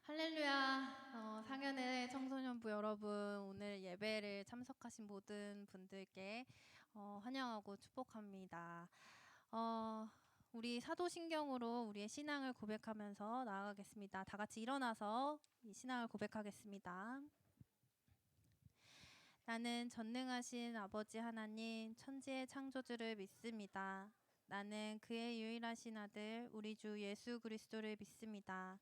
할렐루야. 상현의 청소년부 여러분, 오늘 예배를 참석하신 모든 분들께 환영하고 축복합니다. 우리 사도신경으로 우리의 신앙을 고백하면서 나아가겠습니다. 다 같이 일어나서 이 신앙을 고백하겠습니다. 나는 전능하신 아버지 하나님, 천지의 창조주를 믿습니다. 나는 그의 유일하신 아들, 우리 주 예수 그리스도를 믿습니다.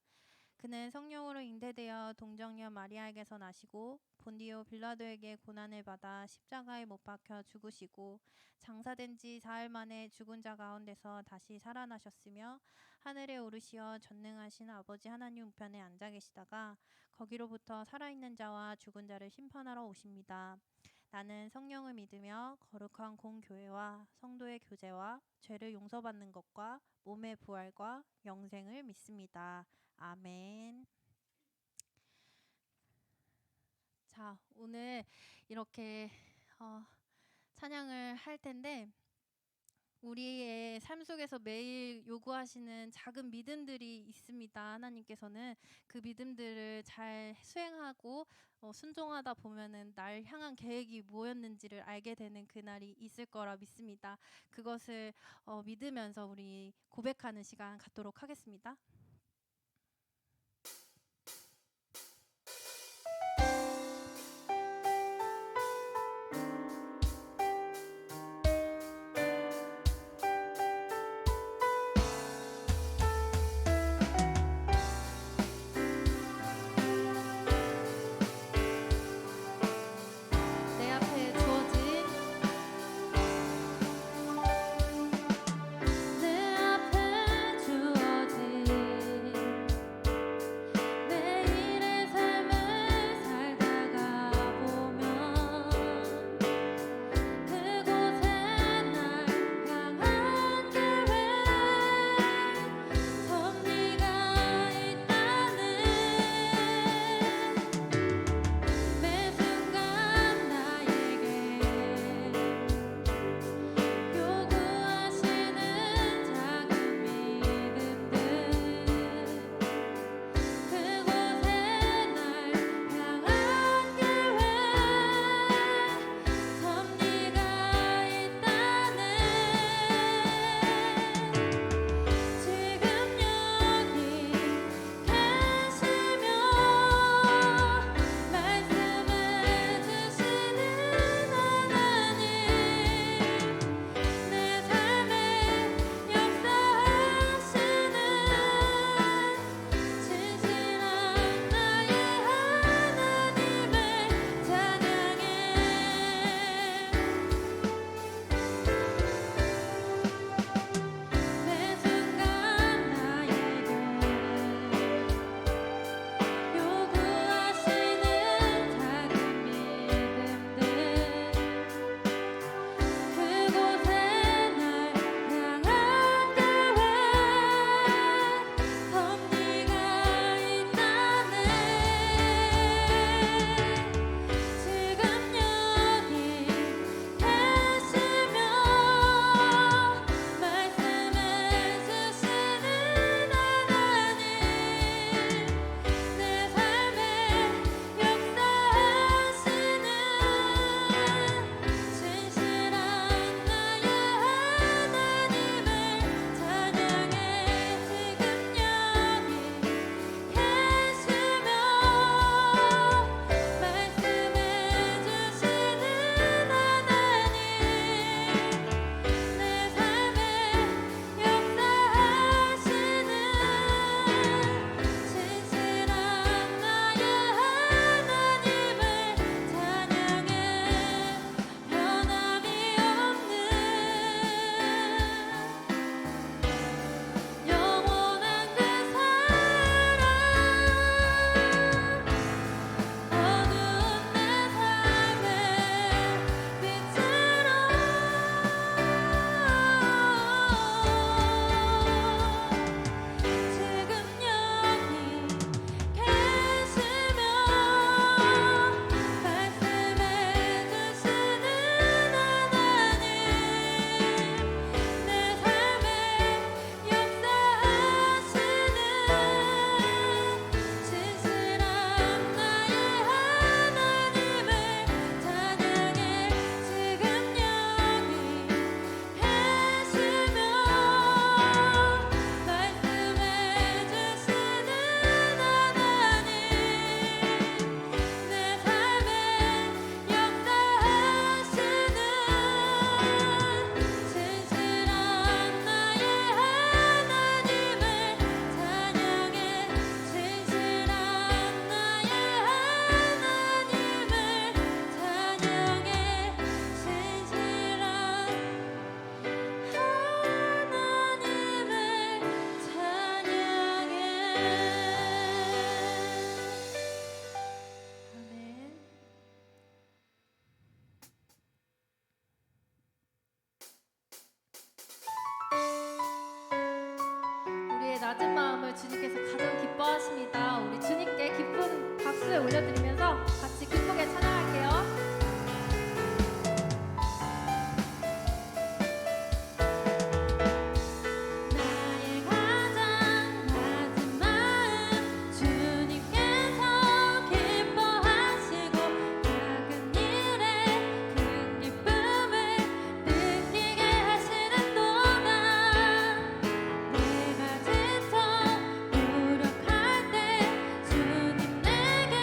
그는 성령으로 잉태되어 동정녀 마리아에게서 나시고 본디오 빌라도에게 고난을 받아 십자가에 못 박혀 죽으시고 장사된 지 사흘 만에 죽은 자 가운데서 다시 살아나셨으며 하늘에 오르시어 전능하신 아버지 하나님 우편에 앉아 계시다가 거기로부터 살아있는 자와 죽은 자를 심판하러 오십니다. 나는 성령을 믿으며 거룩한 공교회와 성도의 교제와 죄를 용서받는 것과 몸의 부활과 영생을 믿습니다. 아멘. 자, 오늘 이렇게 찬양을 할 텐데 우리의 삶 속에서 매일 요구하시는 작은 믿음들이 있습니다. 하나님께서는 그 믿음들을 잘 수행하고 순종하다 보면은 날 향한 계획이 뭐였는지를 알게 되는 그날이 있을 거라 믿습니다. 그것을 믿으면서 우리 고백하는 시간 갖도록 하겠습니다. 내 앞에 주어진 내 앞에 주어진 박수를 올려드리면서 같이 기쁘게 찬양할게요. 나의 가장 낮은 마음 주님께서 기뻐하시고 작은 일에 큰 기쁨을 느끼게 하시는 동안 내가 지쳐 노력할 때 주님 내게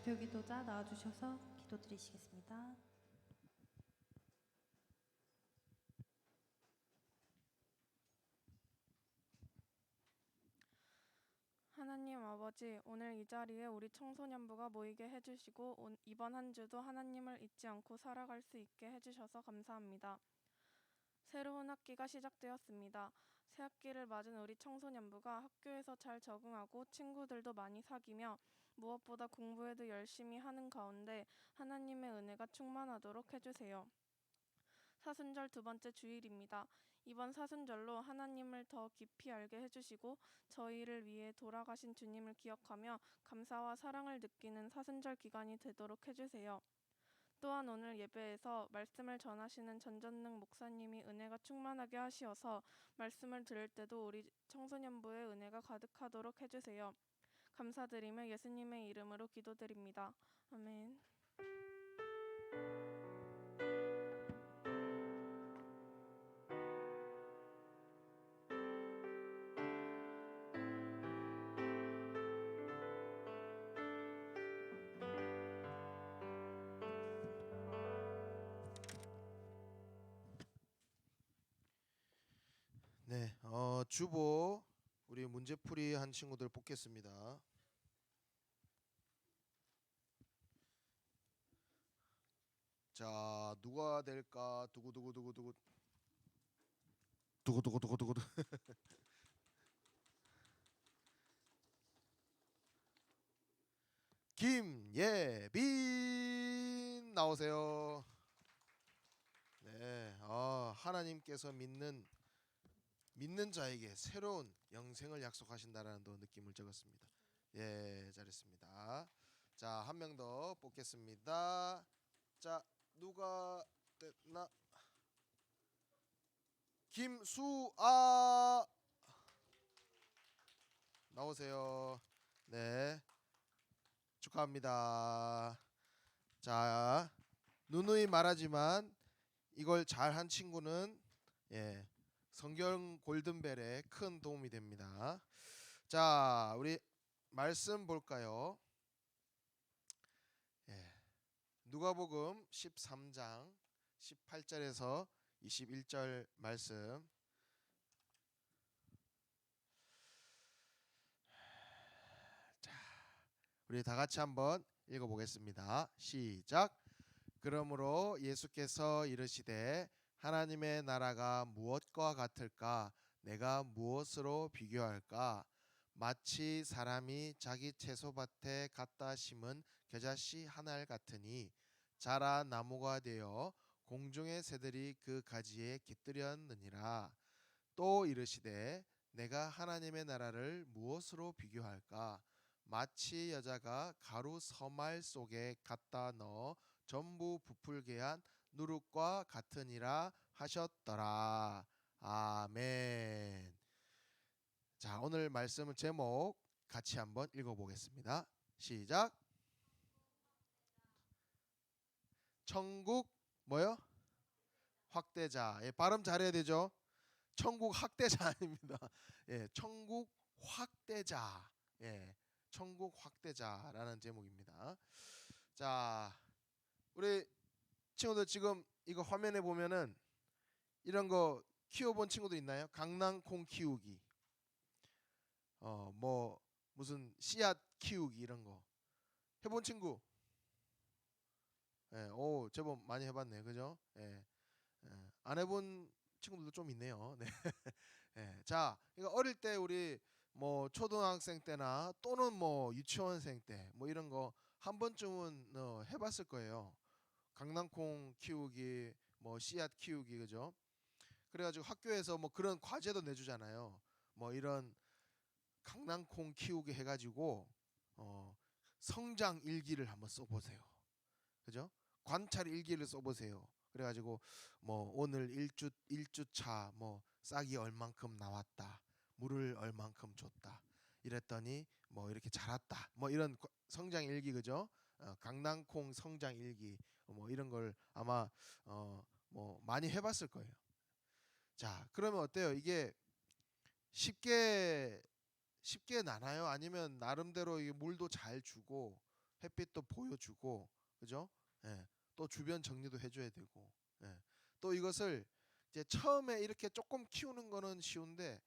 대표 기도자 나와주셔서 기도드리시겠습니다. 하나님 아버지, 오늘 이 자리에 우리 청소년부가 모이게 해주시고 이번 한 주도 하나님을 잊지 않고 살아갈 수 있게 해주셔서 감사합니다. 새로운 학기가 시작되었습니다. 새 학기를 맞은 우리 청소년부가 학교에서 잘 적응하고 친구들도 많이 사귀며 무엇보다 공부에도 열심히 하는 가운데 하나님의 은혜가 충만하도록 해주세요. 사순절 두 번째 주일입니다. 이번 사순절로 하나님을 더 깊이 알게 해주시고 저희를 위해 돌아가신 주님을 기억하며 감사와 사랑을 느끼는 사순절 기간이 되도록 해주세요. 또한 오늘 예배에서 말씀을 전하시는 전전능 목사님이 은혜가 충만하게 하시어서 말씀을 들을 때도 우리 청소년부의 은혜가 가득하도록 해주세요. 감사드리며 예수님의 이름으로 기도드립니다. 아멘. 네, 주보 우리 문제풀이 한 친구들 뽑겠습니다. 자, 누가 될까? 두구두구두구두구 두구두구두구두구 김예빈 나오세요. 네, 하나님께서 믿는 자에게 새로운 영생을 약속하신다라는 느낌을 적었습니다. 예, 잘했습니다. 자, 한 명 더 뽑겠습니다. 자, 누가 됐나? 김수아 나오세요. 네, 축하합니다. 자, 누누이 말하지만 이걸 잘한 친구는 성경 골든벨에 큰 도움이 됩니다. 자, 우리 말씀 볼까요? 누가복음 13장 18절에서 21절 말씀. 자, 우리 다 같이 한번 읽어보겠습니다. 시작. 그러므로 예수께서 이르시되 하나님의 나라가 무엇과 같을까? 내가 무엇으로 비교할까? 마치 사람이 자기 채소밭에 갖다 심은 겨자씨 한 알 같으니 자라 나무가 되어 공중의 새들이 그 가지에 깃들였느니라. 또 이르시되 내가 하나님의 나라를 무엇으로 비교할까? 마치 여자가 가루 서말 속에 갖다 넣어 전부 부풀게 한 누룩과 같으니라 하셨더라. 아멘. 자, 오늘 말씀 제목 같이 한번 읽어보겠습니다. 시작. 천국 뭐요? 확대자. 발음 잘해야 되죠. 천국 학대자 아닙니다. 천국 확대자. 천국 확대자라는 제목입니다. 자, 우리 친구들 지금 이거 화면에 보면은 이런 거 키워본 친구들 있나요? 강낭콩 키우기, 뭐 무슨 씨앗 키우기 이런 거 해본 친구? 오, 제법 많이 해봤네, 그죠? 안 해본 친구들도 좀 있네요. 네. 자, 이거 어릴 때 우리 뭐 초등학생 때나 또는 뭐 유치원생 때 뭐 이런 거 한 번쯤은 해봤을 거예요. 강낭콩 키우기, 뭐 씨앗 키우기, 그죠? 그래가지고 학교에서 뭐 그런 과제도 내주잖아요. 뭐 이런 강낭콩 키우기 해가지고 성장 일기를 한번 써보세요. 그죠? 관찰 일기를 써보세요. 그래가지고 뭐 오늘 1주차 뭐 싹이 얼만큼 나왔다, 물을 얼만큼 줬다, 이랬더니 뭐 이렇게 자랐다, 뭐 이런 성장 일기, 그죠? 강낭콩 성장 일기 뭐 이런 걸 아마 뭐 많이 해봤을 거예요. 자, 그러면 어때요? 이게 쉽게 나나요? 아니면 나름대로 이게 물도 잘 주고 햇빛도 보여주고, 그죠? 예. 또 주변 정리도 해줘야 되고, 예. 또 이것을 이제 처음에 이렇게 조금 키우는 거는 쉬운데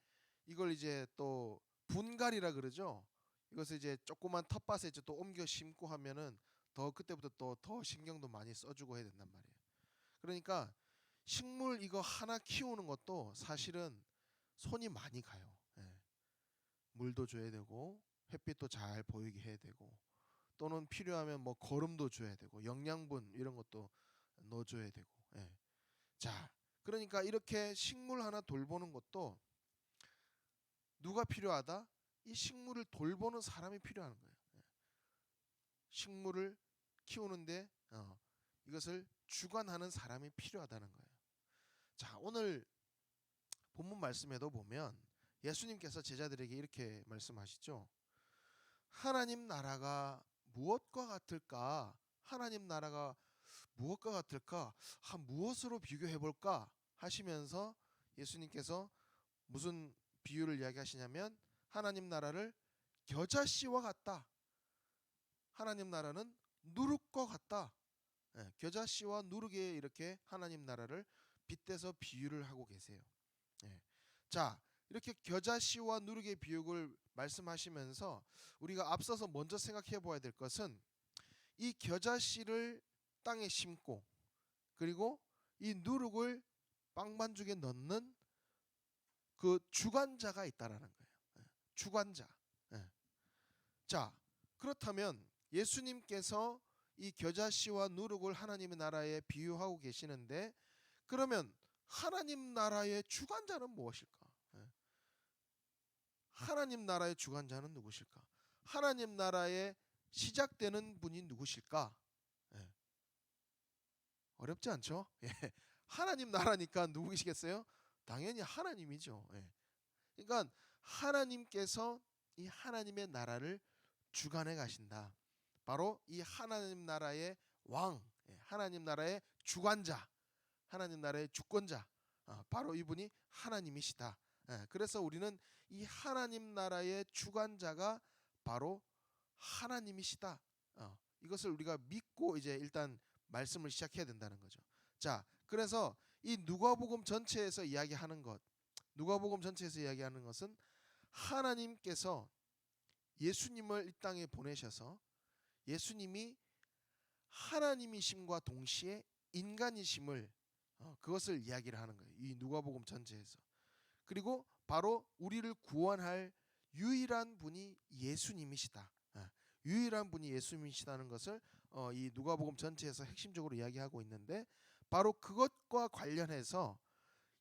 이걸 이제 또 분갈이라 그러죠. 이것을 이제 조그만 텃밭에 이제 또 옮겨 심고 하면은 더 그때부터 또 더 신경도 많이 써주고 해야 된단 말이에요. 그러니까 식물 이거 하나 키우는 것도 사실은 손이 많이 가요. 예. 물도 줘야 되고 햇빛도 잘 보이게 해야 되고 또는 필요하면 뭐 거름도 줘야 되고 영양분 이런 것도 넣어줘야 되고. 예. 자, 그러니까 이렇게 식물 하나 돌보는 것도 누가 필요하다? 이 식물을 돌보는 사람이 필요한 거예요. 예. 식물을 키우는데 이것을 주관하는 사람이 필요하다는 거예요. 자, 오늘 본문 말씀에도 보면 예수님께서 제자들에게 이렇게 말씀하시죠. 하나님 나라가 무엇과 같을까? 하나님 나라가 무엇과 같을까? 무엇으로 비교해 볼까? 하시면서 예수님께서 무슨 비유를 이야기하시냐면 하나님 나라를 겨자씨와 같다. 하나님 나라는 누룩과 같다. 예, 겨자씨와 누룩에 이렇게 하나님 나라를 빗대서 비유를 하고 계세요. 예. 자, 이렇게 겨자씨와 누룩의 비유를 말씀하시면서 우리가 앞서서 먼저 생각해 보아야 될 것은 이 겨자씨를 땅에 심고 그리고 이 누룩을 빵반죽에 넣는 그 주관자가 있다라는 거예요. 예, 주관자. 예. 자, 그렇다면 예수님께서 이 겨자씨와 누룩을 하나님의 나라에 비유하고 계시는데 그러면 하나님 나라의 주관자는 무엇일까? 예. 하나님 나라의 주관자는 누구실까? 하나님 나라의 시작되는 분이 누구실까? 예. 어렵지 않죠? 예. 하나님 나라니까 누구시겠어요? 당연히 하나님이죠. 예. 그러니까 하나님께서 이 하나님의 나라를 주관해 가신다. 바로 이 하나님 나라의 왕, 하나님 나라의 주관자, 하나님 나라의 주권자, 바로 이분이 하나님이시다. 그래서 우리는 이 하나님 나라의 주관자가 바로 하나님이시다. 이것을 우리가 믿고 이제 일단 말씀을 시작해야 된다는 거죠. 자, 그래서 이 누가복음 전체에서 이야기하는 것, 누가복음 전체에서 이야기하는 것은 하나님께서 예수님을 이 땅에 보내셔서 예수님이 하나님이심과 동시에 인간이심을 그것을 이야기를 하는 거예요. 이 누가복음 전체에서. 그리고 바로 우리를 구원할 유일한 분이 예수님이시다. 유일한 분이 예수님이시다는 것을 이 누가복음 전체에서 핵심적으로 이야기하고 있는데 바로 그것과 관련해서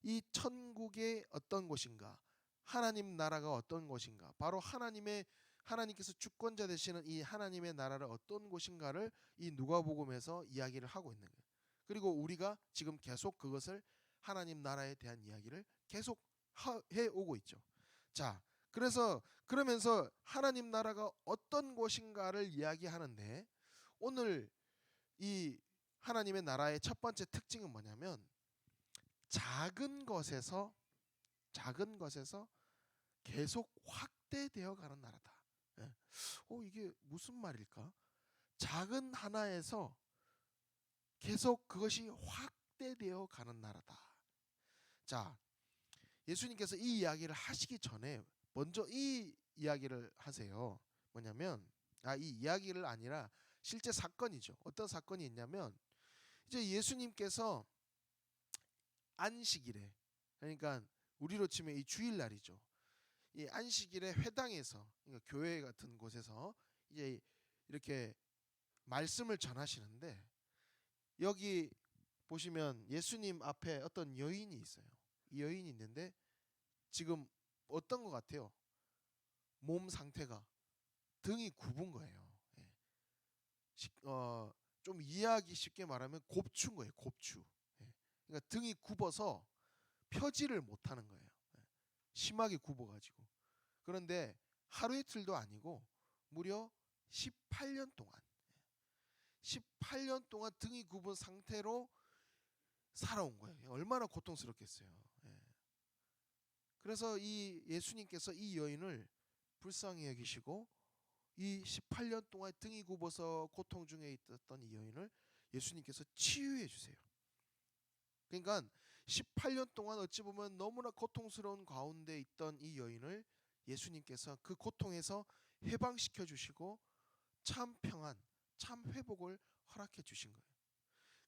이 천국의 어떤 곳인가 하나님 나라가 어떤 곳인가 바로 하나님께서 주권자 되시는 이 하나님의 나라를 어떤 곳인가를 이 누가복음에서 이야기를 하고 있는 거예요. 그리고 우리가 지금 계속 그것을 하나님 나라에 대한 이야기를 계속 해 오고 있죠. 자, 그러면서 하나님 나라가 어떤 곳인가를 이야기하는데 오늘 이 하나님의 나라의 첫 번째 특징은 뭐냐면 작은 것에서 계속 확대되어 가는 나라다. 예. 이게 무슨 말일까? 작은 하나에서 계속 그것이 확대되어 가는 나라다. 자, 예수님께서 이 이야기를 하시기 전에 먼저 이 이야기를 하세요. 뭐냐면 이 이야기를 아니라 실제 사건이죠. 어떤 사건이 있냐면 이제 예수님께서 안식일에 그러니까 우리로 치면 이 주일날이죠. 이 안식일에 회당에서 그러니까 교회 같은 곳에서 이제 이렇게 말씀을 전하시는데 여기 보시면 예수님 앞에 어떤 여인이 있어요. 이 여인이 있는데 지금 어떤 것 같아요? 몸 상태가 등이 굽은 거예요. 예. 좀 이해하기 쉽게 말하면 곱추인 거예요. 곱추. 예. 그러니까 등이 굽어서 펴지를 못하는 거예요. 예. 심하게 굽어가지고. 그런데 하루 이틀도 아니고 무려 18년 동안 18년 동안 등이 굽은 상태로 살아온 거예요. 얼마나 고통스럽겠어요. 예. 그래서 이 예수님께서 이 여인을 불쌍히 여기시고 이 18년 동안 등이 굽어서 고통 중에 있었던 이 여인을 예수님께서 치유해 주세요. 그러니까 18년 동안 어찌 보면 너무나 고통스러운 가운데 있던 이 여인을 예수님께서 그 고통에서 해방시켜 주시고 참 평안, 참 회복을 허락해 주신 거예요.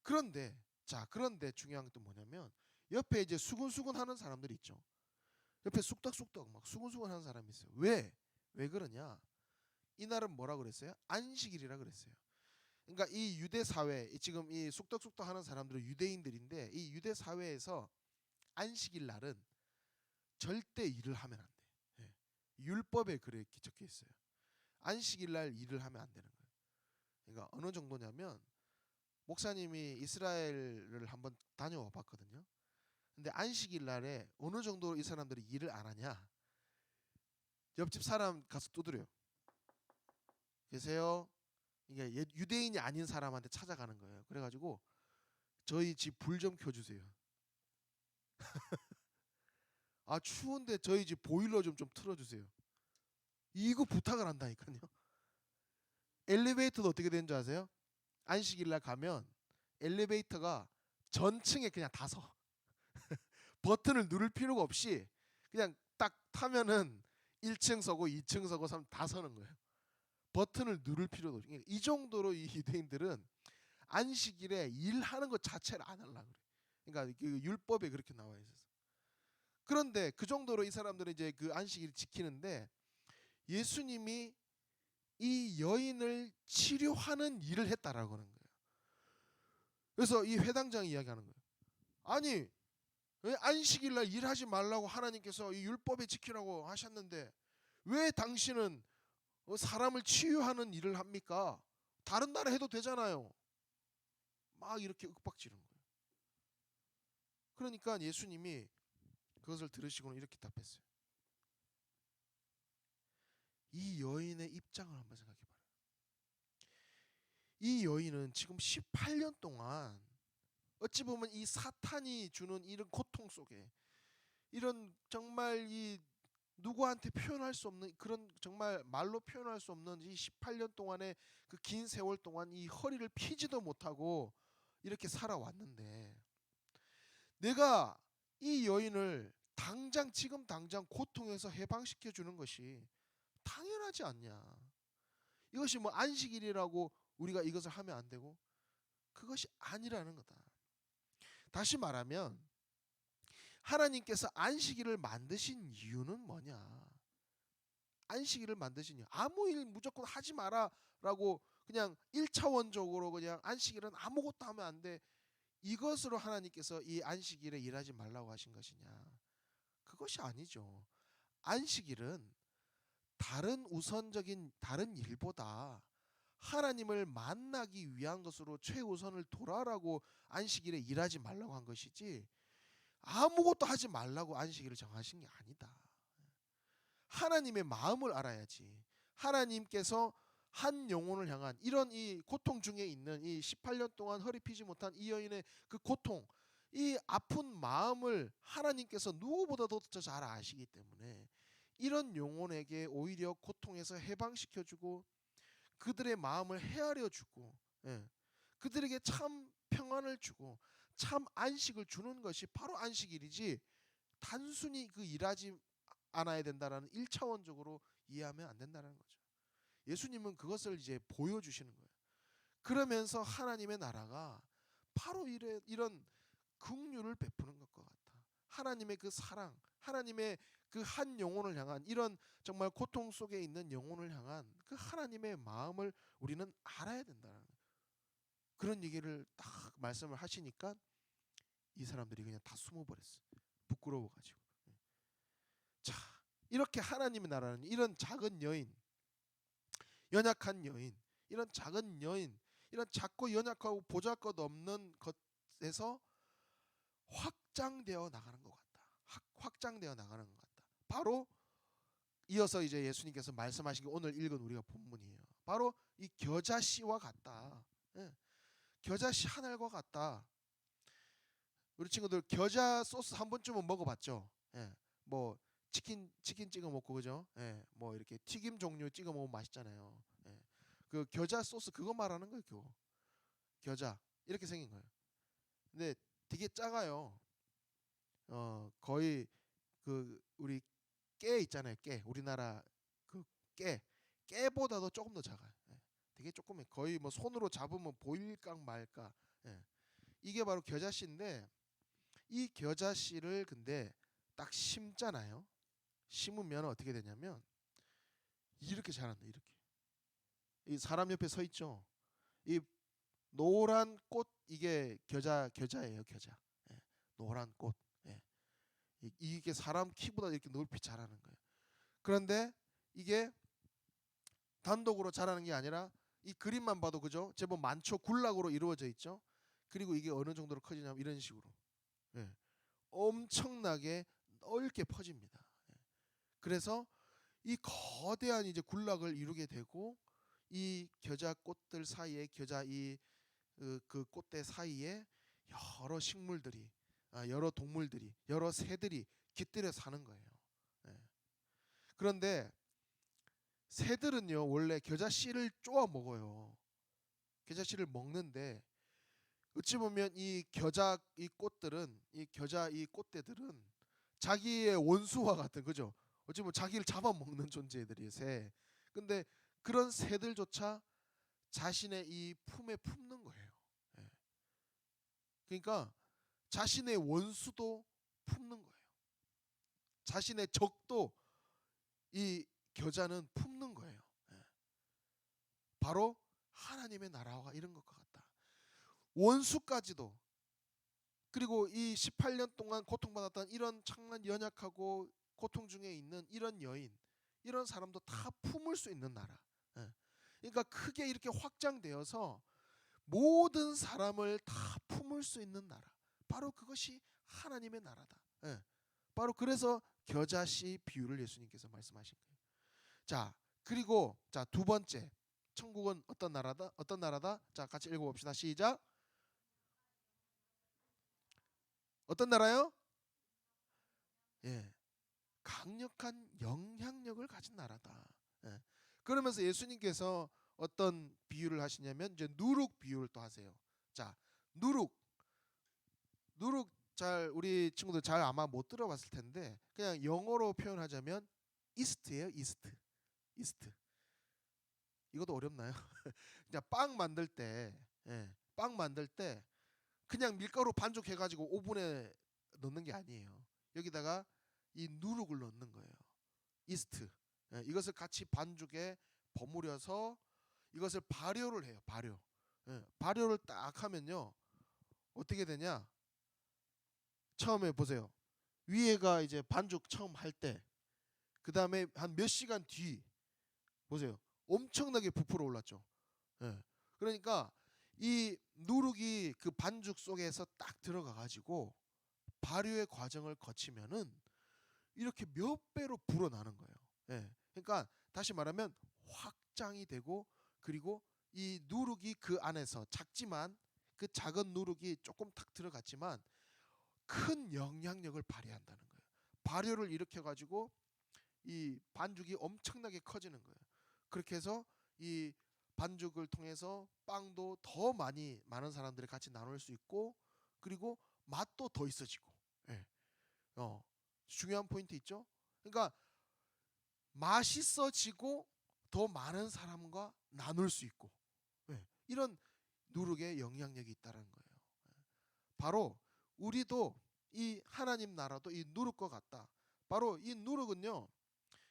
그런데 중요한 게 또 뭐냐면 옆에 이제 수근수근 하는 사람들이 있죠. 옆에 쑥덕쑥덕 막 수근수근 하는 사람이 있어요. 왜 그러냐? 이날은 뭐라 그랬어요? 안식일이라 그랬어요. 그러니까 이 유대 사회, 지금 이 쑥덕쑥덕 하는 사람들은 유대인들인데 이 유대 사회에서 안식일 날은 절대 일을 하면 안 돼. 예. 율법에 그렇게 적혀 있어요. 안식일 날 일을 하면 안 되는 거예요. 그러니까 어느 정도냐면 목사님이 이스라엘을 한번 다녀와 봤거든요. 근데 안식일 날에 어느 정도로 이 사람들이 일을 안 하냐? 옆집 사람 가서 두드려요. 계세요? 이게 유대인이 아닌 사람한테 찾아가는 거예요. 그래가지고 저희 집 불 좀 켜주세요. 아 추운데 저희 집 보일러 좀 틀어주세요. 이거 부탁을 한다니까요. 엘리베이터도 어떻게 되는 줄 아세요? 안식일 날 가면 엘리베이터가 전층에 그냥 다 서. 버튼을 누를 필요가 없이 그냥 딱 타면은 1층 서고 2층 서고 3층 다 서는 거예요. 버튼을 누를 필요도 없이. 이 정도로 이 유대인들은 안식일에 일하는 것 자체를 안 하려고 그래. 그러니까 그 율법에 그렇게 나와 있어서. 그런데 그 정도로 이 사람들은 이제 그 안식일을 지키는데 예수님이 이 여인을 치료하는 일을 했다라고 하는 거예요. 그래서 이 회당장이 이야기하는 거예요. 아니 왜 안식일 날 일하지 말라고 하나님께서 이 율법에 지키라고 하셨는데 왜 당신은 사람을 치유하는 일을 합니까? 다른 나라 해도 되잖아요. 막 이렇게 윽박지른 거예요. 그러니까 예수님이 그것을 들으시고는 이렇게 답했어요. 이 여인의 입장을 한번 생각해 봐요. 이 여인은 지금 18년 동안 어찌 보면 이 사탄이 주는 이런 고통 속에 이런 정말 이 누구한테 표현할 수 없는 그런 정말 말로 표현할 수 없는 이 18년 동안의 그 긴 세월 동안 이 허리를 피지도 못하고 이렇게 살아왔는데 내가 이 여인을 지금 당장 고통에서 해방시켜 주는 것이 당연하지 않냐. 이것이 뭐 안식일이라고 우리가 이것을 하면 안 되고 그것이 아니라는 거다. 다시 말하면 하나님께서 안식일을 만드신 이유는 뭐냐? 안식일을 만드신 이유. 아무 일 무조건 하지 마라라고 그냥 1차원적으로 그냥 안식일은 아무것도 하면 안 돼. 이것으로 하나님께서 이 안식일에 일하지 말라고 하신 것이냐? 그것이 아니죠. 안식일은 다른 일보다 하나님을 만나기 위한 것으로 최우선을 돌아라고 안식일에 일하지 말라고 한 것이지 아무것도 하지 말라고 안식일을 정하신 게 아니다. 하나님의 마음을 알아야지. 하나님께서 한 영혼을 향한 이런 이 고통 중에 있는 이 18년 동안 허리 피지 못한 이 여인의 그 고통, 이 아픈 마음을 하나님께서 누구보다도 더 잘 아시기 때문에 이런 영혼에게 오히려 고통에서 해방시켜주고 그들의 마음을 헤아려주고 그들에게 참 평안을 주고 참 안식을 주는 것이 바로 안식일이지 단순히 그 일하지 않아야 된다라는 1차원적으로 이해하면 안 된다는 거죠. 예수님은 그것을 이제 보여주시는 거예요. 그러면서 하나님의 나라가 바로 이런 긍휼을 베푸는 것과 같아. 하나님의 그 사랑, 하나님의 그 한 영혼을 향한 이런 정말 고통 속에 있는 영혼을 향한 그 하나님의 마음을 우리는 알아야 된다는 거예요. 그런 얘기를 딱 말씀을 하시니까 이 사람들이 그냥 다 숨어버렸어. 부끄러워가지고. 자, 이렇게 하나님의 나라는 이런 작은 여인, 연약한 여인, 이런 작은 여인, 이런 작고 연약하고 보잘것없는 것에서 확장되어 나가는 것 같다. 확장되어 나가는 것 같다. 바로 이어서 이제 예수님께서 말씀하신 게 오늘 읽은 우리가 본문이에요. 바로 이 겨자씨와 같다. 겨자씨 하늘과 같다. 우리 친구들 겨자 소스 한 번쯤은 먹어봤죠? 뭐 치킨 찍어 먹고 그죠? 예, 뭐 이렇게 튀김 종류 찍어 먹으면 맛있잖아요. 예. 그 겨자 소스 그거 말하는 거예요. 그거. 겨자 이렇게 생긴 거예요. 근데 되게 작아요. 거의 그 우리 깨 있잖아요. 깨 우리나라 그 깨보다도 조금 더 작아요. 예. 되게 조그매. 거의 뭐 손으로 잡으면 보일까 말까. 예. 이게 바로 겨자씨인데 이 겨자씨를 근데 딱 심잖아요. 심으면 어떻게 되냐면 이렇게 자란다. 이렇게. 이 사람 옆에 서 있죠. 이 노란 꽃 이게 겨자예요. 겨자. 예. 노란 꽃. 예. 이게 사람 키보다 이렇게 높이 자라는 거예요. 그런데 이게 단독으로 자라는 게 아니라 이 그림만 봐도 그죠? 제법 많죠. 군락으로 이루어져 있죠. 그리고 이게 어느 정도로 커지냐면 이런 식으로. 예. 엄청나게 넓게 퍼집니다. 예. 그래서 이 거대한 이제 군락을 이루게 되고 이 겨자 꽃들 사이에 겨자 그 꽃대 사이에 여러 식물들이 여러 동물들이 여러 새들이 깃들여 사는 거예요. 예. 그런데 새들은요 원래 겨자 씨를 쪼아 먹어요. 겨자 씨를 먹는데 어찌 보면 이 겨자 이 꽃들은 이 겨자 이 꽃대들은 자기의 원수와 같은 그죠? 어찌 보면 자기를 잡아먹는 존재들이에요. 새. 근데 그런 새들조차 자신의 이 품에 품는 거예요. 예. 그러니까 자신의 원수도 품는 거예요. 자신의 적도 이 겨자는 품는 거예요. 예. 바로 하나님의 나라와 이런 것과 같다. 원수까지도 그리고 이 18년 동안 고통받았던 이런 참난 연약하고 고통 중에 있는 이런 여인 이런 사람도 다 품을 수 있는 나라. 예. 그러니까 크게 이렇게 확장되어서 모든 사람을 다 품을 수 있는 나라. 바로 그것이 하나님의 나라다. 예. 바로 그래서 겨자씨 비유를 예수님께서 말씀하신 거예요. 자, 그리고 자, 두 번째. 천국은 어떤 나라다? 어떤 나라다? 자, 같이 읽어 봅시다. 시작. 어떤 나라요? 예. 강력한 영향력을 가진 나라다. 예. 그러면서 예수님께서 어떤 비유를 하시냐면 이제 누룩 비유를 또 하세요. 자, 누룩 잘 우리 친구들 잘 아마 못 들어봤을 텐데 그냥 영어로 표현하자면 이스트예요. 이스트. 이것도 어렵나요? 그냥 빵 만들 때, 예, 빵 만들 때 그냥 밀가루 반죽해가지고 오븐에 넣는 게 아니에요. 여기다가 이 누룩을 넣는 거예요. 이스트. 예, 이것을 같이 반죽에 버무려서 이것을 발효를 해요. 발효. 예, 발효를 딱 하면요 어떻게 되냐? 처음에 보세요. 위에가 이제 반죽 처음 할 때, 그 다음에 한 몇 시간 뒤 보세요. 엄청나게 부풀어 올랐죠. 예. 그러니까 이 누룩이 그 반죽 속에서 딱 들어가 가지고 발효의 과정을 거치면은 이렇게 몇 배로 불어나는 거예요. 예. 그러니까 다시 말하면 확장이 되고 그리고 이 누룩이 그 안에서 작지만 그 작은 누룩이 조금 탁 들어갔지만 큰 영향력을 발휘한다는 거예요. 발효를 일으켜 가지고 이 반죽이 엄청나게 커지는 거예요. 그렇게 해서 이 반죽을 통해서 빵도 더 많은 사람들이 같이 나눌 수 있고 그리고 맛도 더 있어지고. 예. 중요한 포인트 있죠? 그러니까 맛있어지고 더 많은 사람과 나눌 수 있고. 예. 이런 누룩의 영향력이 있다는 거예요. 바로 우리도 이 하나님 나라도 이 누룩과 같다. 바로 이 누룩은요.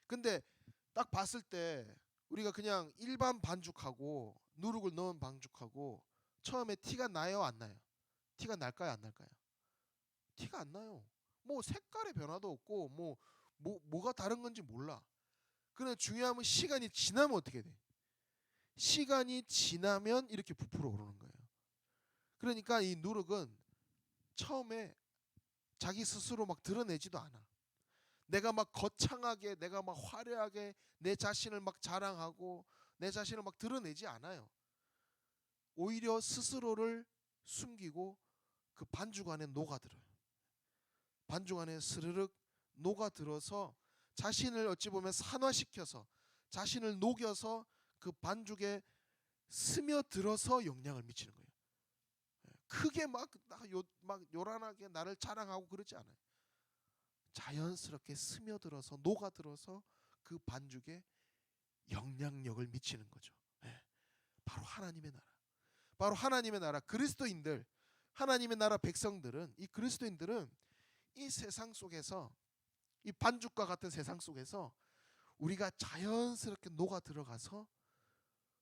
근데 딱 봤을 때 우리가 그냥 일반 반죽하고 누룩을 넣은 반죽하고 처음에 티가 나요, 안 나요? 티가 날까요, 안 날까요? 티가 안 나요. 뭐 색깔의 변화도 없고 뭐가 다른 건지 몰라. 그런데 중요한 건 시간이 지나면 어떻게 돼? 시간이 지나면 이렇게 부풀어 오르는 거예요. 그러니까 이 누룩은 처음에 자기 스스로 막 드러내지도 않아. 내가 막 거창하게 내가 막 화려하게 내 자신을 막 자랑하고 내 자신을 막 드러내지 않아요. 오히려 스스로를 숨기고 그 반죽 안에 녹아들어요. 반죽 안에 스르륵 녹아들어서 자신을 어찌 보면 산화시켜서 자신을 녹여서 그 반죽에 스며들어서 영향을 미치는 거예요. 크게 막 요란하게 나를 자랑하고 그러지 않아요. 자연스럽게 스며들어서 녹아들어서 그 반죽에 영향력을 미치는 거죠. 바로 하나님의 나라. 바로 하나님의 나라 그리스도인들, 하나님의 나라 백성들은, 이 그리스도인들은 이 세상 속에서, 이 반죽과 같은 세상 속에서 우리가 자연스럽게 녹아 들어가서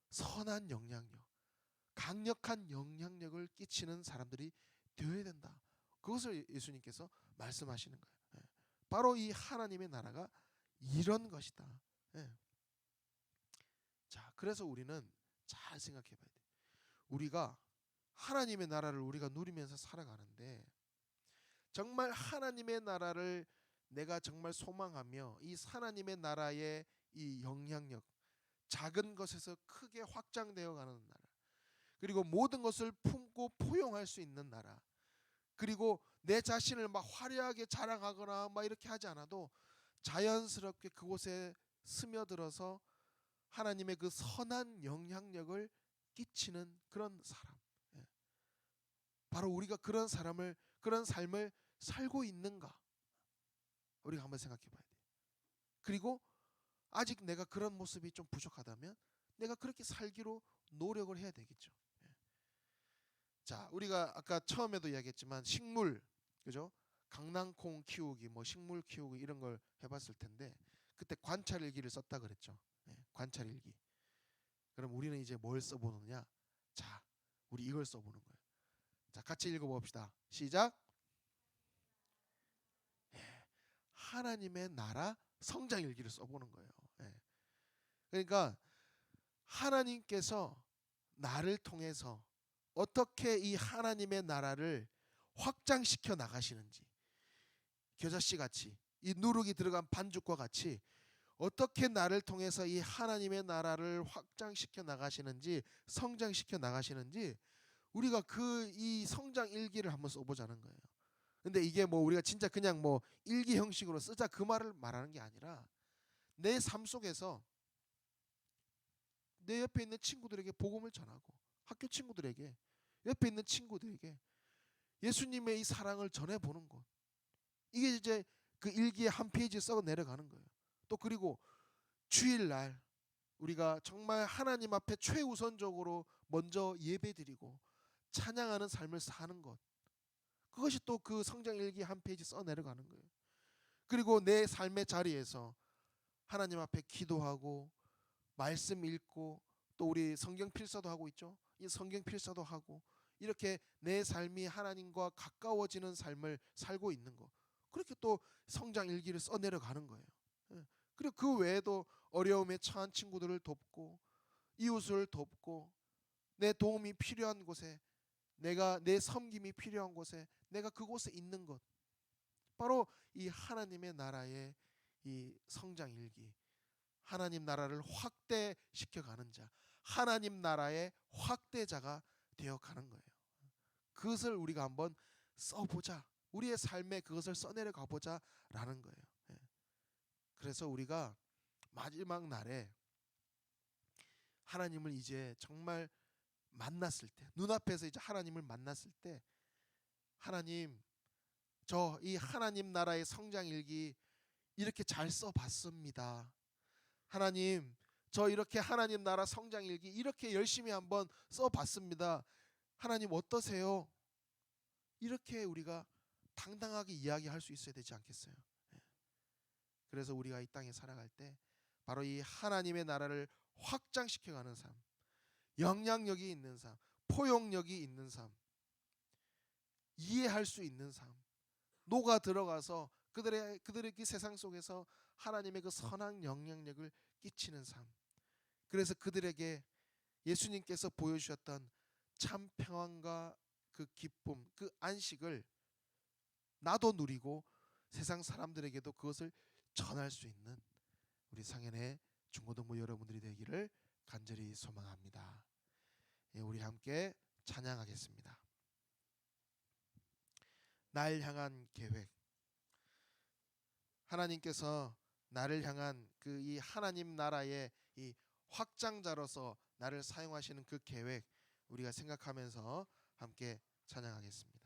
선한 영향력, 강력한 영향력을 끼치는 사람들이 되어야 된다. 그것을 예수님께서 말씀하시는 거예요. 바로 이 하나님의 나라가 이런 것이다. 자, 그래서 우리는 잘 생각해 봐야 돼. 우리가 하나님의 나라를 우리가 누리면서 살아가는데, 정말 하나님의 나라를 내가 정말 소망하며 이 하나님의 나라의 이 영향력, 작은 것에서 크게 확장되어 가는 나라, 그리고 모든 것을 품고 포용할 수 있는 나라, 그리고 내 자신을 막 화려하게 자랑하거나 막 이렇게 하지 않아도 자연스럽게 그곳에 스며들어서 하나님의 그 선한 영향력을 끼치는 그런 사람. 바로 우리가 그런 삶을 살고 있는가? 우리가 한번 생각해 봐야 돼요. 그리고 아직 내가 그런 모습이 좀 부족하다면 내가 그렇게 살기로 노력을 해야 되겠죠. 자, 우리가 아까 처음에도 이야기했지만 식물, 그죠? 강낭콩 키우기, 뭐 식물 키우기 이런 걸 해봤을 텐데 그때 관찰일기를 썼다 그랬죠. 관찰일기. 그럼 우리는 이제 뭘 써보느냐? 자, 우리 이걸 써보는 거예요. 자, 같이 읽어봅시다. 시작. 하나님의 나라 성장일기를 써보는 거예요. 그러니까 하나님께서 나를 통해서 어떻게 이 하나님의 나라를 확장시켜 나가시는지, 겨자씨 같이 이 누룩이 들어간 반죽과 같이 어떻게 나를 통해서 이 하나님의 나라를 확장시켜 나가시는지, 성장시켜 나가시는지 우리가 이 성장 일기를 한번 써보자는 거예요. 근데 이게 뭐 우리가 진짜 그냥 뭐 일기 형식으로 쓰자 그 말을 말하는 게 아니라 내 삶 속에서 내 옆에 있는 친구들에게 복음을 전하고, 학교 친구들에게, 옆에 있는 친구들에게 예수님의 이 사랑을 전해보는 것, 이게 이제 그 일기의 한 페이지에 써 내려가는 거예요. 또 그리고 주일날 우리가 정말 하나님 앞에 최우선적으로 먼저 예배드리고 찬양하는 삶을 사는 것, 그것이 또 그 성장일기 한 페이지 써 내려가는 거예요. 그리고 내 삶의 자리에서 하나님 앞에 기도하고 말씀 읽고, 또 우리 성경 필사도 하고 있죠. 이 성경 필사도 하고 이렇게 내 삶이 하나님과 가까워지는 삶을 살고 있는 거, 그렇게 또 성장 일기를 써 내려가는 거예요. 그리고 그 외에도 어려움에 처한 친구들을 돕고, 이웃을 돕고, 내 도움이 필요한 곳에, 내 섬김이 필요한 곳에 내가 그곳에 있는 것, 바로 이 하나님의 나라의 이 성장 일기, 하나님 나라를 확대시켜 가는 자, 하나님 나라의 확대자가 되어 가는 거예요. 그것을 우리가 한번 써보자, 우리의 삶에 그것을 써내려 가보자라는 거예요. 그래서 우리가 마지막 날에 하나님을 이제 정말 만났을 때, 눈앞에서 이제 하나님을 만났을 때, 하나님, 저 이 하나님 나라의 성장 일기 이렇게 잘 써봤습니다. 하나님, 저 이렇게 하나님 나라 성장 일기 이렇게 열심히 한번 써봤습니다. 하나님 어떠세요? 이렇게 우리가 당당하게 이야기할 수 있어야 되지 않겠어요? 그래서 우리가 이 땅에 살아갈 때 바로 이 하나님의 나라를 확장시켜가는 삶, 영향력이 있는 삶, 포용력이 있는 삶, 이해할 수 있는 삶, 녹아 들어가서 그들의 그 세상 속에서 하나님의 그 선한 영향력을 끼치는 삶. 그래서 그들에게 예수님께서 보여주셨던 참 평안과 그 기쁨, 그 안식을 나도 누리고 세상 사람들에게도 그것을 전할 수 있는 우리 상현의 중고등부 여러분들이 되기를 간절히 소망합니다. 우리 함께 찬양하겠습니다. 날 향한 계획. 하나님께서 나를 향한 그 이 하나님 나라의 이 확장자로서 나를 사용하시는 그 계획 우리가 생각하면서 함께 찬양하겠습니다.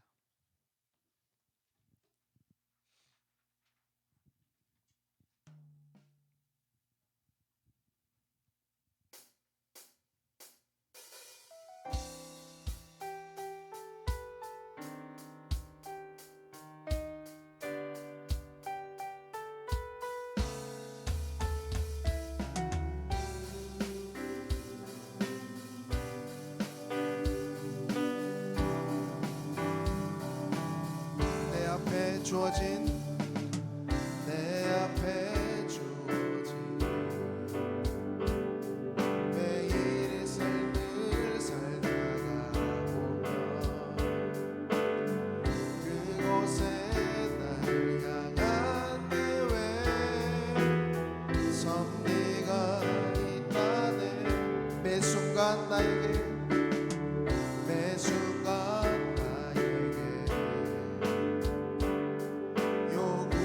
내 앞에 주어진 매일의 삶을 살다가 보면 그곳에 날 향한 계획 섭리가 있다네. 매 순간 나에게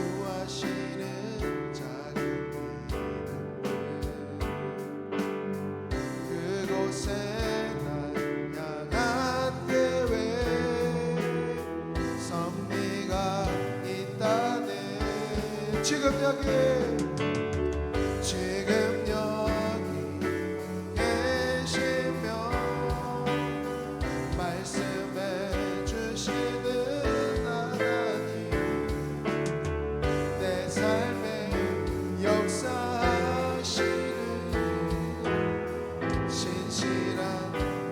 요구하시는 작은 믿음들 그곳에 날 향한 계획 섭리가 있다네. 지금 여기 계시며 말씀해 주시는 하나님 내 삶에 역사하시는 신실한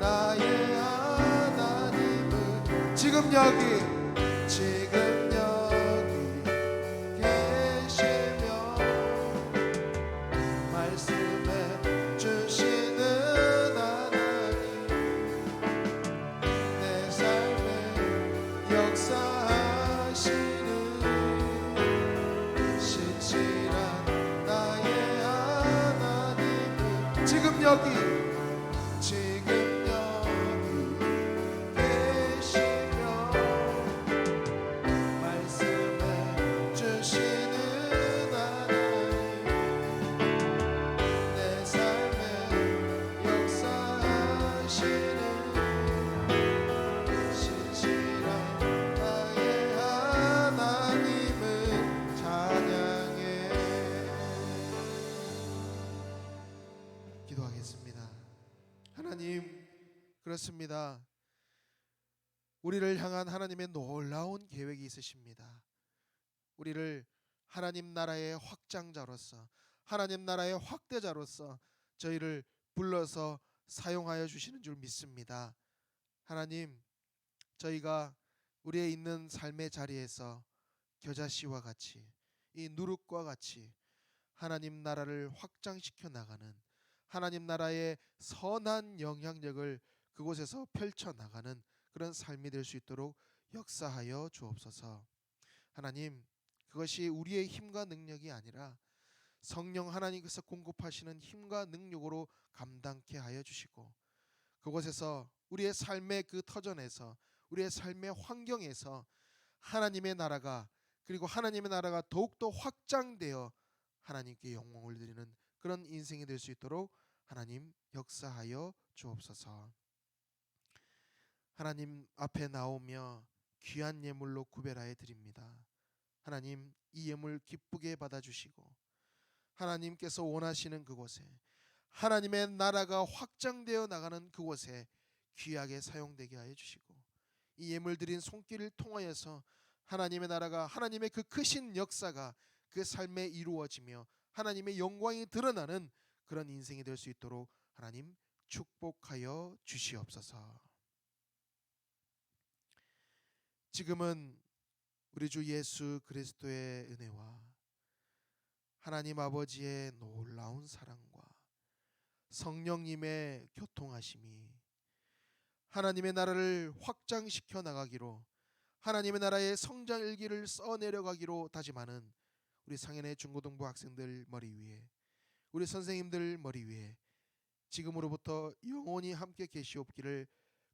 나의 하나님은 지금 여기 계시며 말씀해 주시는 하나님 내 삶에 역사하시는 신실한 나의 하나님은 지금 여기 계시며 말씀해 주시는 하나님 내 삶에 역사하시는 신실한 나의 하나님을 찬양해. 기도하겠습니다. 하나님, 그렇습니다. 우리를 향한 하나님의 놀라운 계획이 있으십니다. 우리를 하나님 나라의 확장자로서 하나님 나라의 확대자로서 저희를 불러서 사용하여 주시는 줄 믿습니다. 하나님, 저희가 우리의 있는 삶의 자리에서 겨자씨와 같이 이 누룩과 같이 하나님 나라를 확장시켜 나가는 하나님 나라의 선한 영향력을 그곳에서 펼쳐 나가는 그런 삶이 될 수 있도록 역사하여 주옵소서. 하나님, 그것이 우리의 힘과 능력이 아니라 성령 하나님께서 공급하시는 힘과 능력으로 감당케 하여 주시고 그곳에서 우리의 삶의 그 터전에서 우리의 삶의 환경에서 하나님의 나라가 그리고 하나님의 나라가 더욱더 확장되어 하나님께 영광을 드리는 그런 인생이 될 수 있도록 하나님 역사하여 주옵소서. 하나님 앞에 나오며 귀한 예물로 구별하여 드립니다. 하나님, 이 예물 기쁘게 받아주시고 하나님께서 원하시는 그곳에 하나님의 나라가 확장되어 나가는 그곳에 귀하게 사용되게 하여 주시고 이 예물 드린 손길을 통하여서 하나님의 나라가 하나님의 그 크신 역사가 그 삶에 이루어지며 하나님의 영광이 드러나는 그런 인생이 될 수 있도록 하나님 축복하여 주시옵소서. 지금은 우리 주 예수 그리스도의 은혜와 하나님 아버지의 놀라운 사랑과 성령님의 교통하심이 하나님의 나라를 확장시켜 나가기로 하나님의 나라의 성장 일기를 써내려가기로 다짐하는 우리 상현의 중고등부 학생들 머리 위에 우리 선생님들 머리 위에 지금으로부터 영원히 함께 계시옵기를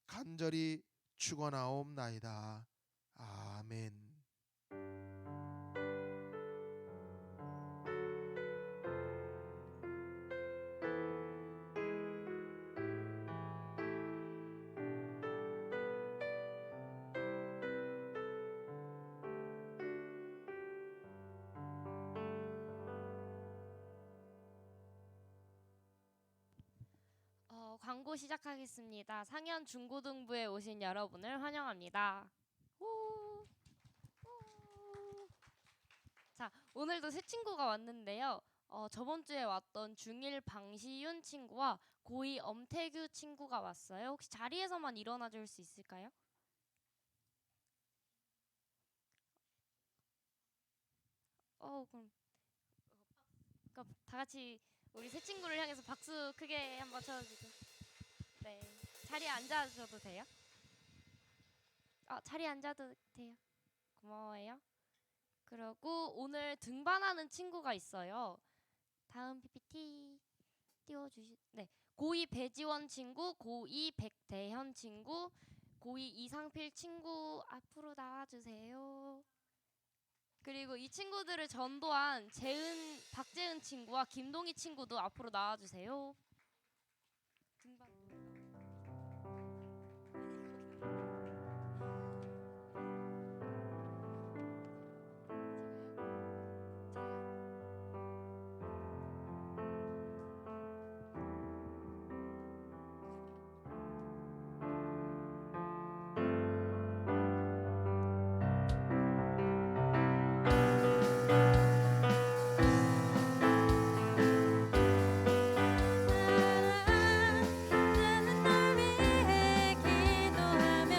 간절히 축원하옵나이다. 아멘. 광고 시작하겠습니다. 상현 중고등부에 오신 여러분을 환영합니다. 오. 오. 자, 오늘도 새 친구가 왔는데요. 저번 주에 왔던 중1 방시윤 친구와 고2 엄태규 친구가 왔어요. 혹시 자리에서만 일어나 줄 수 있을까요? 그럼 다 같이 우리 새 친구를 향해서 박수 크게 한번 쳐주세요. 네, 자리에 앉아주셔도 돼요? 자리에 앉아도 돼요. 고마워요. 그리고 오늘 등반하는 친구가 있어요. 다음 PPT 띄워주시. 네, 고2 배지원 친구, 고2 백대현 친구, 고2 이상필 친구 앞으로 나와주세요. 그리고 이 친구들을 전도한 박재은 친구와 김동희 친구도 앞으로 나와주세요. 등반. 나는 널 위해 기도하며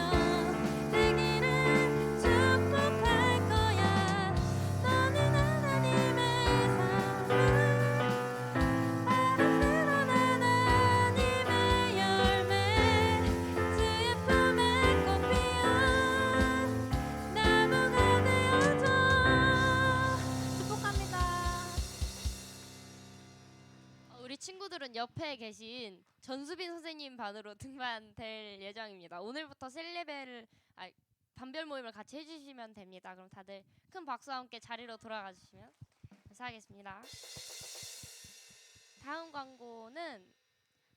내 길을 축복할 거야. 너는 하나님의 사랑, 아름다운 하나님의 열매, 주의 품에 꽃 피운 나무가 되어줘. 축복합니다. 우리 친구들은 옆에 계신 전수빈 선생님 반으로 등반될 예정입니다. 오늘부터 반별 모임을 같이 해주시면 됩니다. 그럼 다들 큰 박수와 함께 자리로 돌아가 주시면 감사하겠습니다. 다음 광고는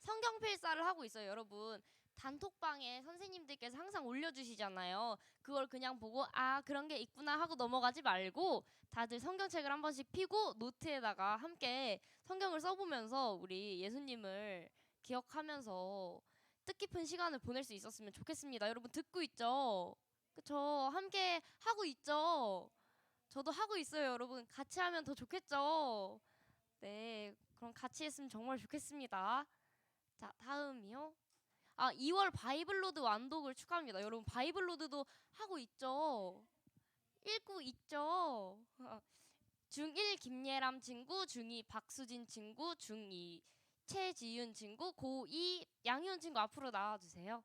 성경 필사를 하고 있어요, 여러분. 단톡방에 선생님들께서 항상 올려주시잖아요. 그걸 그냥 보고 그런 게 있구나 하고 넘어가지 말고 다들 성경책을 한 번씩 펴고 노트에다가 함께 성경을 써보면서 우리 예수님을 기억하면서 뜻깊은 시간을 보낼 수 있었으면 좋겠습니다. 여러분 듣고 있죠? 그쵸? 함께 하고 있죠? 저도 하고 있어요, 여러분. 같이 하면 더 좋겠죠? 네, 그럼 같이 했으면 정말 좋겠습니다. 자, 다음이요. 2월 바이블로드 완독을 축하합니다. 여러분 바이블로드도 하고 있죠? 읽고 있죠? 중1 김예람 친구, 중2 박수진 친구, 중2 최지윤 친구, 고2 양희훈 친구 앞으로 나와주세요.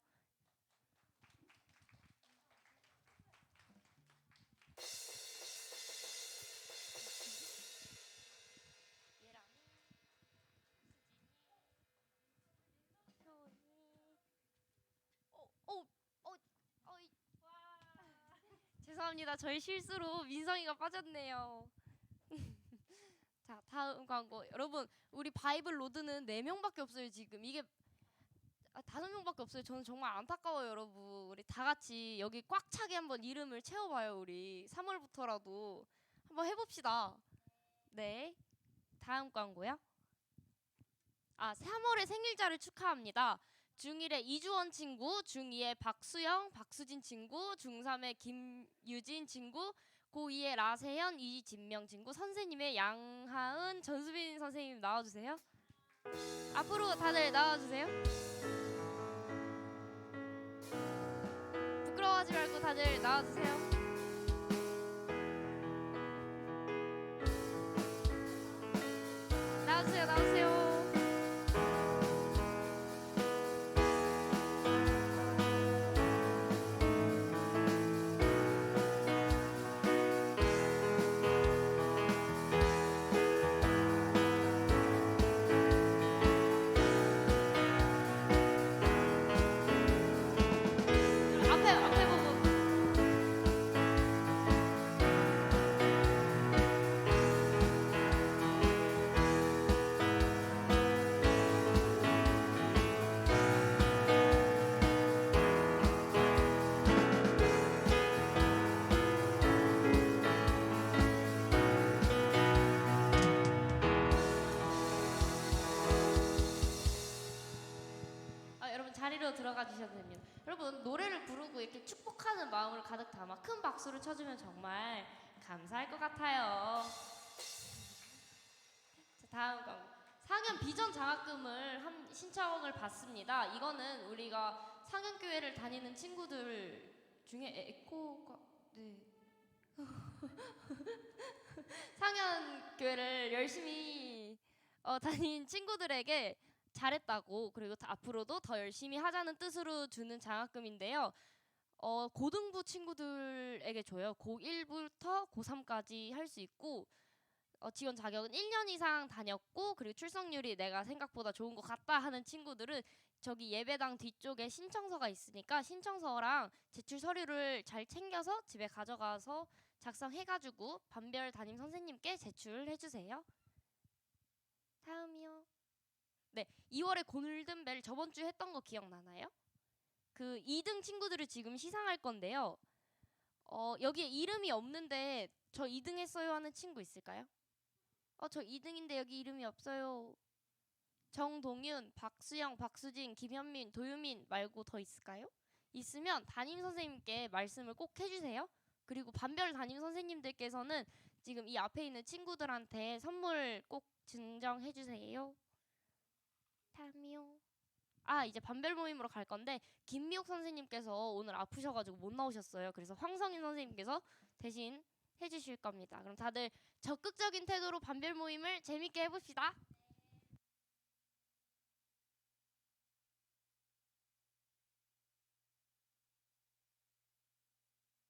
죄송합니다. 저희 실수로 민성이가 빠졌네요. 자, 다음 광고. 여러분, 우리 바이블 로드는 4명밖에 없어요, 지금. 이게 5명밖에 없어요. 저는 정말 안타까워요, 여러분. 우리 다 같이 여기 꽉 차게 한번 이름을 채워봐요, 우리. 3월부터라도 한번 해봅시다. 네. 다음 광고요. 3월의 생일자를 축하합니다. 중1의 이주원 친구, 중2의 박수영, 박수진 친구, 중3의 김유진 친구, 고2의 라세현, 이진명 친구, 선생님의 양하은, 전수빈 선생님 나와주세요. 앞으로 다들 나와주세요. 부끄러워하지 말고 다들 나와주세요. 나와주세요, 나와주세요. 앞에 보고. 들어가 주셔도 됩니다. 여러분 노래를 부르고 이렇게 축복하는 마음을 가득 담아 큰 박수를 쳐주면 정말 감사할 것 같아요. 자, 다음 광고. 4학년 비전 장학금을 신청을 받습니다. 이거는 우리가 상현교회를 다니는 친구들 중에 에코가 네. 상현교회를 열심히 다닌 친구들에게 잘했다고 그리고 앞으로도 더 열심히 하자는 뜻으로 주는 장학금인데요. 고등부 친구들에게 줘요. 고1부터 고3까지 할 수 있고 지원 자격은 1년 이상 다녔고 그리고 출석률이 내가 생각보다 좋은 것 같다 하는 친구들은 저기 예배당 뒤쪽에 신청서가 있으니까 신청서랑 제출 서류를 잘 챙겨서 집에 가져가서 작성해가지고 반별 담임 선생님께 제출해주세요. 다음이요. 네, 2월에 골든벨 저번 주에 했던 거 기억나나요? 그 2등 친구들을 지금 시상할 건데요. 여기에 이름이 없는데 저 2등 했어요 하는 친구 있을까요? 저 2등인데 여기 이름이 없어요. 정동윤, 박수영, 박수진, 김현민, 도유민 말고 더 있을까요? 있으면 담임 선생님께 말씀을 꼭 해주세요. 그리고 반별 담임 선생님들께서는 지금 이 앞에 있는 친구들한테 선물 꼭 증정해주세요. 다음이요. 이제 반별 모임으로 갈 건데 김미옥 선생님께서 오늘 아프셔가지고 못 나오셨어요. 그래서 황성인 선생님께서 대신 해주실 겁니다. 그럼 다들 적극적인 태도로 반별 모임을 재밌게 해봅시다.